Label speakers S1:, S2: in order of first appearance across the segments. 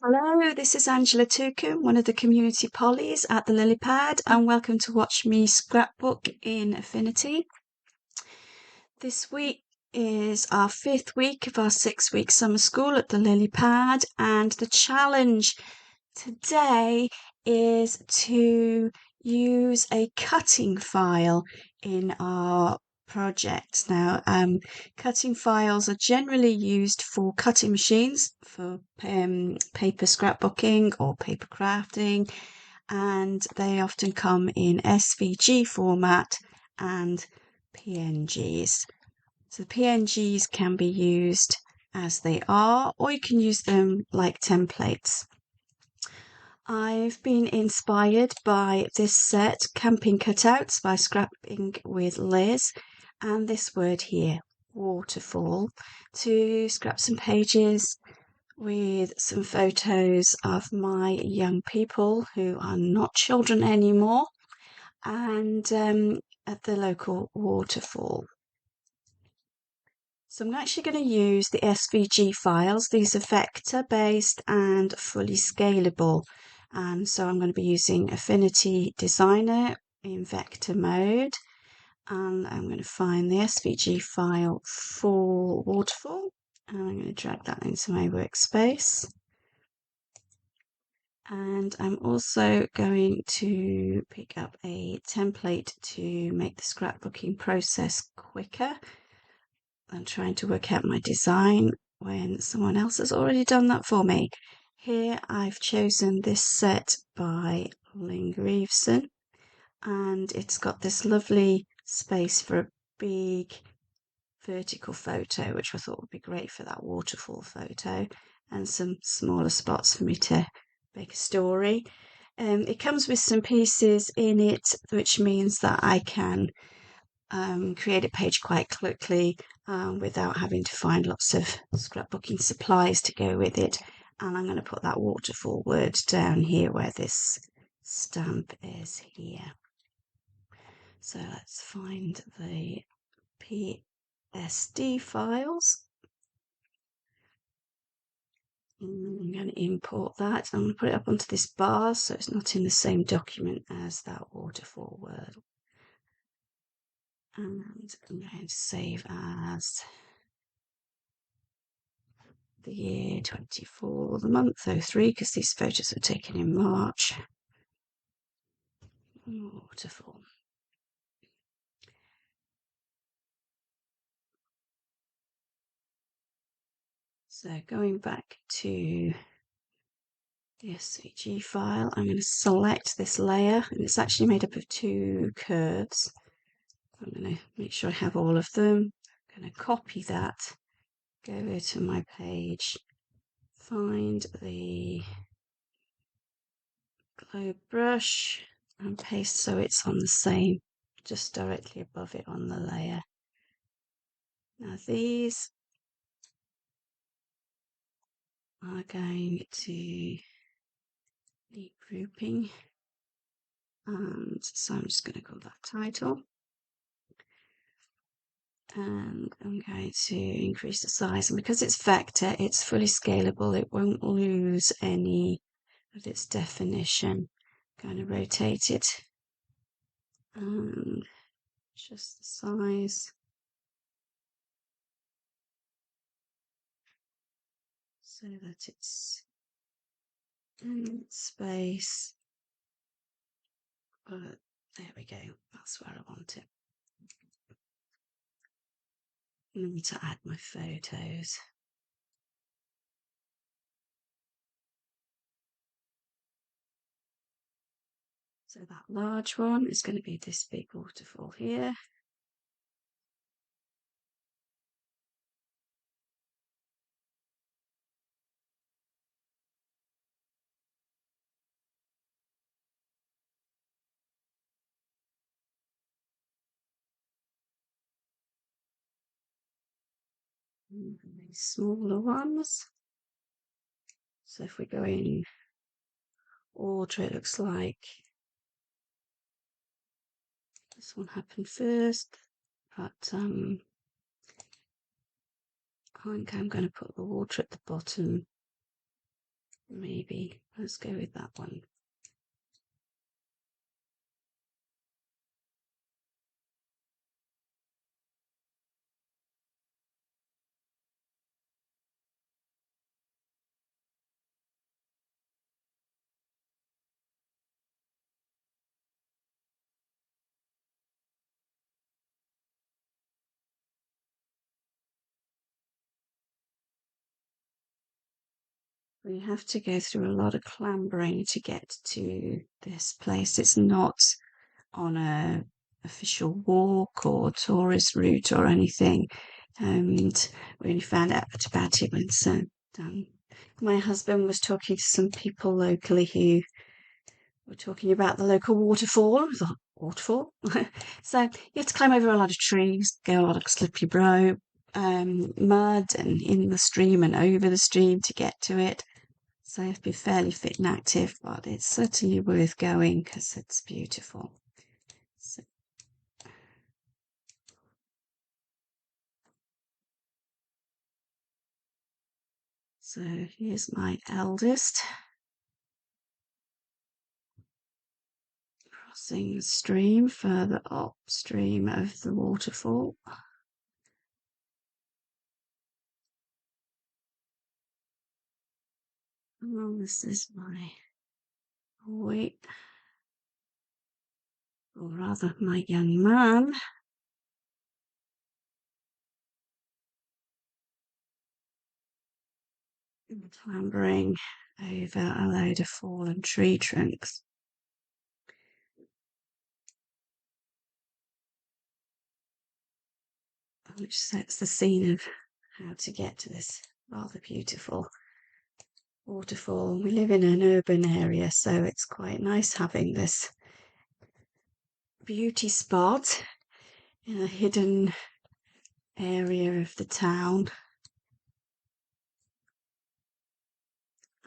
S1: Hello, this is Angela Tukum, one of the community pollies at the Lilypad, and welcome to watch me scrapbook in Affinity. This week is our 5th week of our 6-week summer school at the Lilypad, and the challenge today is to use a cutting file in our project. Now, cutting files are generally used for cutting machines for paper scrapbooking or paper crafting, and they often come in SVG format and PNGs. So PNGs can be used as they are, or you can use them like templates. I've been inspired by this set, Camping Cutouts by Scrapping with Liz, and this word here, Waterfall, to scrap some pages with some photos of my young people who are not children anymore, and at the local waterfall. So I'm actually going to use the SVG files. These are vector-based and fully scalable. And so I'm going to be using Affinity Designer in vector mode. And I'm going to find the SVG file for Waterfall. And I'm going to drag that into my workspace. And I'm also going to pick up a template to make the scrapbooking process quicker. I'm trying to work out my design when someone else has already done that for me. Here I've chosen this set by Lynn Grieveson, and it's got this lovely space for a big vertical photo, which I thought would be great for that waterfall photo, and some smaller spots for me to make a story. It comes with some pieces in it, which means that I can create a page quite quickly without having to find lots of scrapbooking supplies to go with it. And I'm going to put that waterfall word down here where this stamp is here. So let's find the PSD files. I'm going to import that. I'm going to put it up onto this bar so it's not in the same document as that waterfall word. And I'm going to save as the year 24, the month 03, because these photos were taken in March. Waterfall. So going back to the SVG file, I'm going to select this layer, and it's actually made up of 2 curves. I'm going to make sure I have all of them. I'm going to copy that, go to my page, find the globe brush and paste so it's on the same, just directly above it on the layer. Now these are going to need grouping, and so I'm just going to call that title. And I'm going to increase the size, and because it's vector, it's fully scalable, it won't lose any of its definition. I'm going to rotate it and adjust the size so that it's in space, but there we go, that's where I want it. I need to add my photos. So that large one is going to be this big waterfall here. And the smaller ones. So if we go in order, it looks like this one happened first, but I think I'm going to put the water at the bottom maybe let's go with that one. We have to go through a lot of clambering to get to this place. It's not on a official walk or tourist route or anything, and we only found out about it when it's done. My husband was talking to some people locally who were talking about the local waterfall. I thought, waterfall? So you have to climb over a lot of trees, go a lot of slippery mud and in the stream and over the stream to get to it. So you have to be fairly fit and active, but it's certainly worth going because it's beautiful. So here's my eldest crossing the stream further upstream of the waterfall. Oh, this is my boy, or rather my young man. Clambering over a load of fallen tree trunks. Which sets the scene of how to get to this rather beautiful waterfall. We live in an urban area, so it's quite nice having this beauty spot in a hidden area of the town.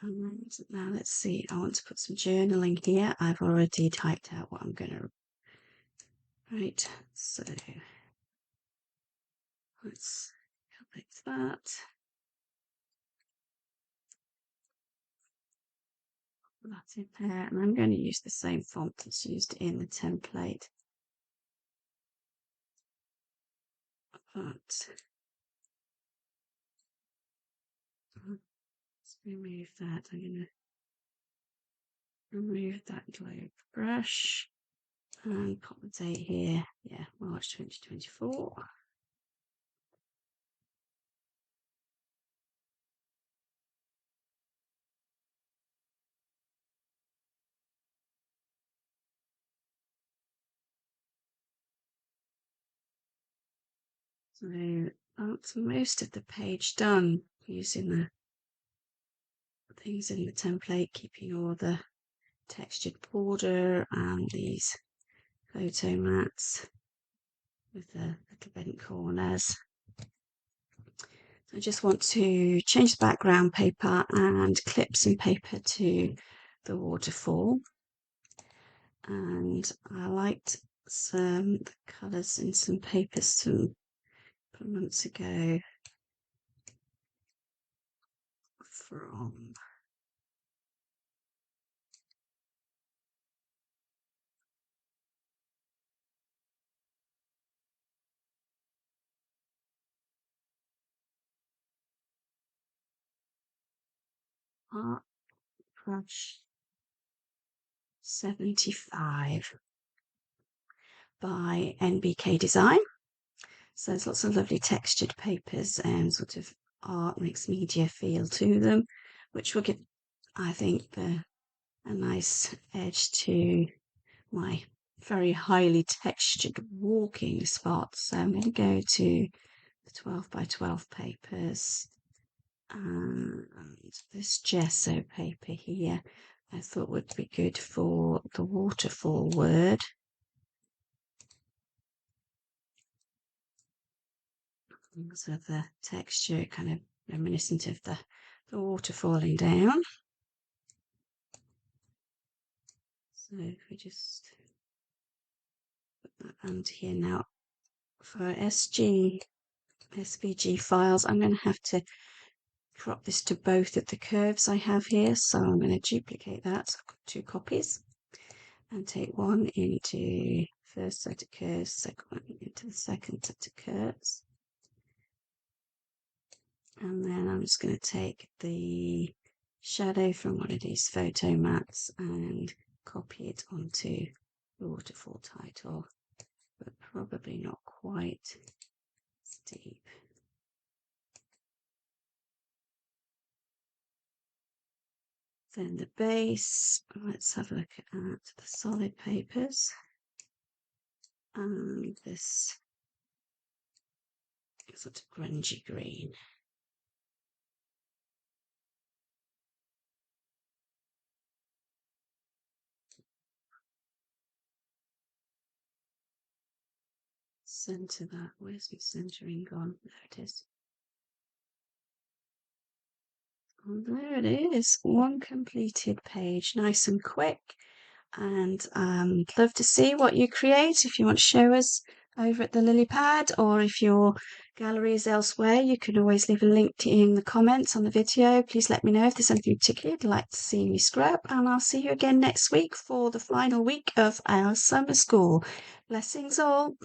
S1: And now let's see, I want to put some journaling here. I've already typed out what I'm going to write, so let's select that. Put that in there, and I'm going to use the same font that's used in the template. But let's remove that. I'm going to remove that globe brush and put the date here. Yeah, March 2024. So that's most of the page done using the things in the template, keeping all the textured border and these photo mats with the little bent corners. I just want to change the background paper and clip some paper to the waterfall. And I liked some colours in some papers some months ago from Artcrush 75 by NBK Design. So there's lots of lovely textured papers and sort of art mixed media feel to them, which will give, I think, a nice edge to my very highly textured walking spot. So I'm going to go to the 12 by 12 papers and this gesso paper here I thought would be good for the waterfall word. So the texture kind of reminiscent of the water falling down. So if we just put that under here now, for SVG files, I'm going to have to crop this to both of the curves I have here, so I'm going to duplicate that. So I've got 2 copies and take one into first set of curves, second one into the second set of curves. And then I'm just going to take the shadow from one of these photo mats and copy it onto the waterfall title, but probably not quite as deep. Then the base, let's have a look at the solid papers. And this sort of grungy green. Center that. Where's my centering gone? There it is. Oh, there it is. One completed page. Nice and quick. And I'd love to see what you create. If you want to show us over at the Lilypad, or if your gallery is elsewhere, you can always leave a link in the comments on the video. Please let me know if there's anything particular you'd like to see me scrap, and I'll see you again next week for the final week of our summer school. Blessings all.